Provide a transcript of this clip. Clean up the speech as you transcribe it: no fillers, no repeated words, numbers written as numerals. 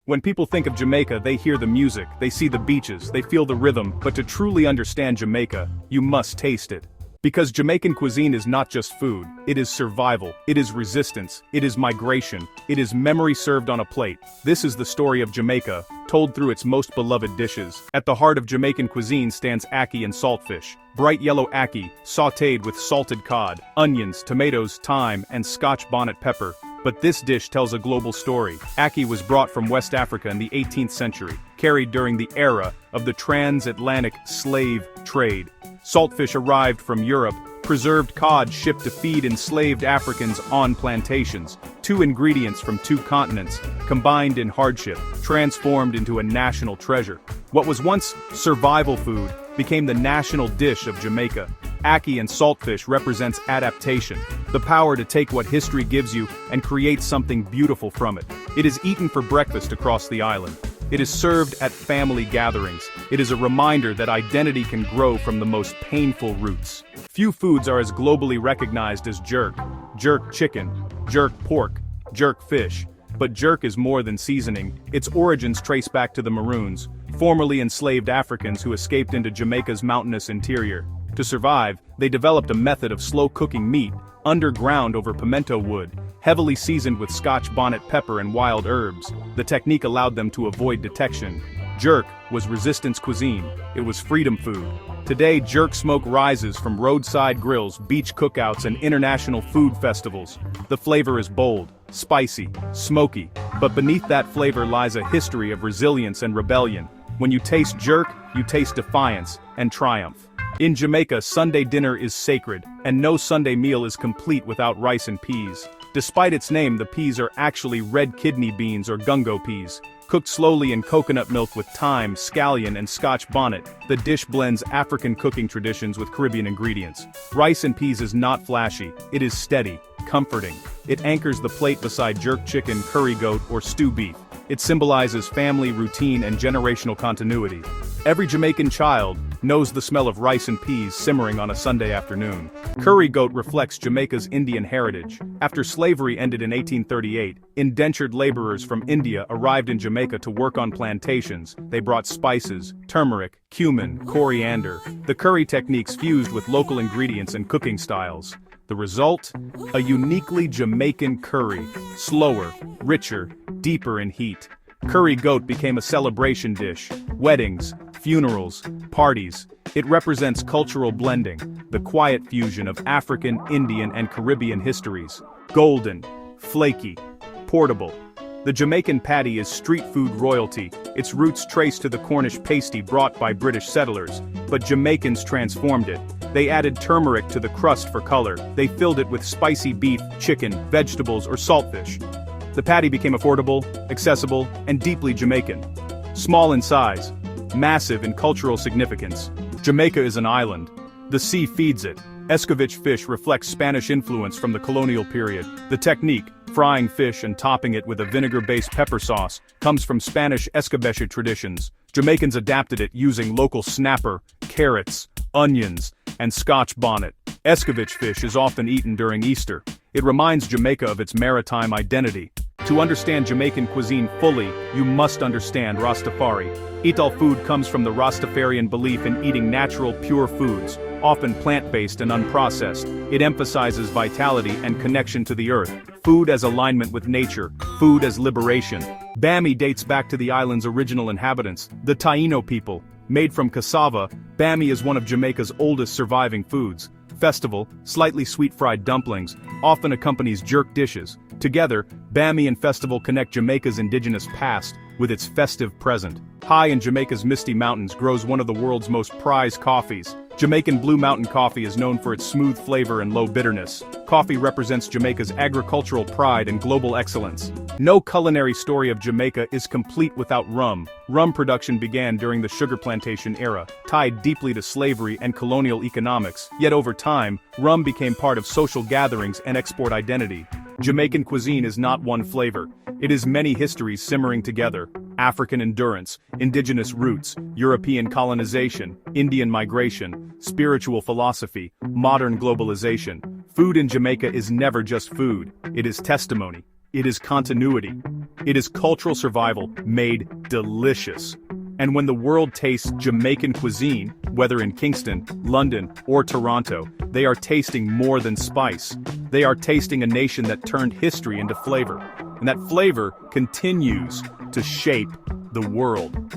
When people think of Jamaica, they hear the music, they see the beaches, they feel the rhythm, but to truly understand Jamaica, you must taste it. Because Jamaican cuisine is not just food, it is survival, it is resistance, it is migration, it is memory served on a plate. This is the story of Jamaica, told through its most beloved dishes. At the heart of Jamaican cuisine stands ackee and saltfish. Bright yellow ackee, sautéed with salted cod, onions, tomatoes, thyme, and Scotch bonnet pepper. But this dish tells a global story. Ackee was brought from West Africa in the 18th century, carried during the era of the transatlantic slave trade. Saltfish arrived from Europe, preserved cod shipped to feed enslaved Africans on plantations. Two ingredients from two continents, combined in hardship, transformed into a national treasure. What was once survival food became the national dish of Jamaica. Ackee and saltfish represents adaptation, the power to take what history gives you and create something beautiful from it. It is eaten for breakfast across the island. It is served at family gatherings. It is a reminder that identity can grow from the most painful roots. Few foods are as globally recognized as jerk chicken, jerk pork, jerk fish. But jerk is more than seasoning. Its origins trace back to the Maroons, formerly enslaved Africans who escaped into Jamaica's mountainous interior. To survive, they developed a method of slow-cooking meat, underground over pimento wood, heavily seasoned with Scotch bonnet pepper and wild herbs. The technique allowed them to avoid detection. Jerk was resistance cuisine. It was freedom food. Today, jerk smoke rises from roadside grills, beach cookouts, and international food festivals. The flavor is bold, spicy, smoky, but beneath that flavor lies a history of resilience and rebellion. When you taste jerk, you taste defiance and triumph. In Jamaica, Sunday dinner is sacred, and no Sunday meal is complete without rice and peas. Despite its name, the peas are actually red kidney beans or gungo peas. Cooked slowly in coconut milk with thyme, scallion, and Scotch bonnet, the dish blends African cooking traditions with Caribbean ingredients. Rice and peas is not flashy, it is steady, comforting. It anchors the plate beside jerk chicken, curry goat, or stew beef. It symbolizes family, routine, and generational continuity. Every Jamaican child knows the smell of rice and peas simmering on a Sunday afternoon. Curry goat reflects Jamaica's Indian heritage. After slavery ended in 1838, indentured laborers from India arrived in Jamaica to work on plantations. They brought spices, turmeric, cumin, coriander. The curry techniques fused with local ingredients and cooking styles. The result? A uniquely Jamaican curry, slower, richer, deeper in heat. Curry goat became a celebration dish. Weddings, funerals, parties. It represents cultural blending, the quiet fusion of African, Indian, and Caribbean histories. Golden, flaky, portable. The Jamaican patty is street food royalty, its roots traced to the Cornish pasty brought by British settlers, but Jamaicans transformed it. They added turmeric to the crust for color. They filled it with spicy beef, chicken, vegetables, or saltfish. The patty became affordable, accessible, and deeply Jamaican. Small in size, massive in cultural significance. Jamaica is an island. The sea feeds it. Escovitch fish reflects Spanish influence from the colonial period. The technique, frying fish and topping it with a vinegar-based pepper sauce, comes from Spanish escabeche traditions. Jamaicans adapted it using local snapper, carrots, onions, and Scotch bonnet. Escovitch fish is often eaten during Easter. It reminds Jamaica of its maritime identity. To understand Jamaican cuisine fully, you must understand Rastafari. Ital food comes from the Rastafarian belief in eating natural, pure foods, often plant-based and unprocessed. It emphasizes vitality and connection to the earth, food as alignment with nature, food as liberation. Bami dates back to the island's original inhabitants, the Taino people. Made from cassava, Bami is one of Jamaica's oldest surviving foods. Festival, slightly sweet fried dumplings, often accompanies jerk dishes. Together, Bami and Festival connect Jamaica's indigenous past with its festive present. High in Jamaica's Misty Mountains grows one of the world's most prized coffees. Jamaican Blue Mountain coffee is known for its smooth flavor and low bitterness. Coffee represents Jamaica's agricultural pride and global excellence. No culinary story of Jamaica is complete without rum. Rum production began during the sugar plantation era, tied deeply to slavery and colonial economics, yet over time, rum became part of social gatherings and export identity. Jamaican cuisine is not one flavor. It is many histories simmering together. African endurance, indigenous roots, European colonization, Indian migration, spiritual philosophy, modern globalization. Food in Jamaica is never just food, it is testimony. It is continuity. It is cultural survival made delicious. And when the world tastes Jamaican cuisine, whether in Kingston, London, or Toronto, they are tasting more than spice. They are tasting a nation that turned history into flavor. And that flavor continues to shape the world.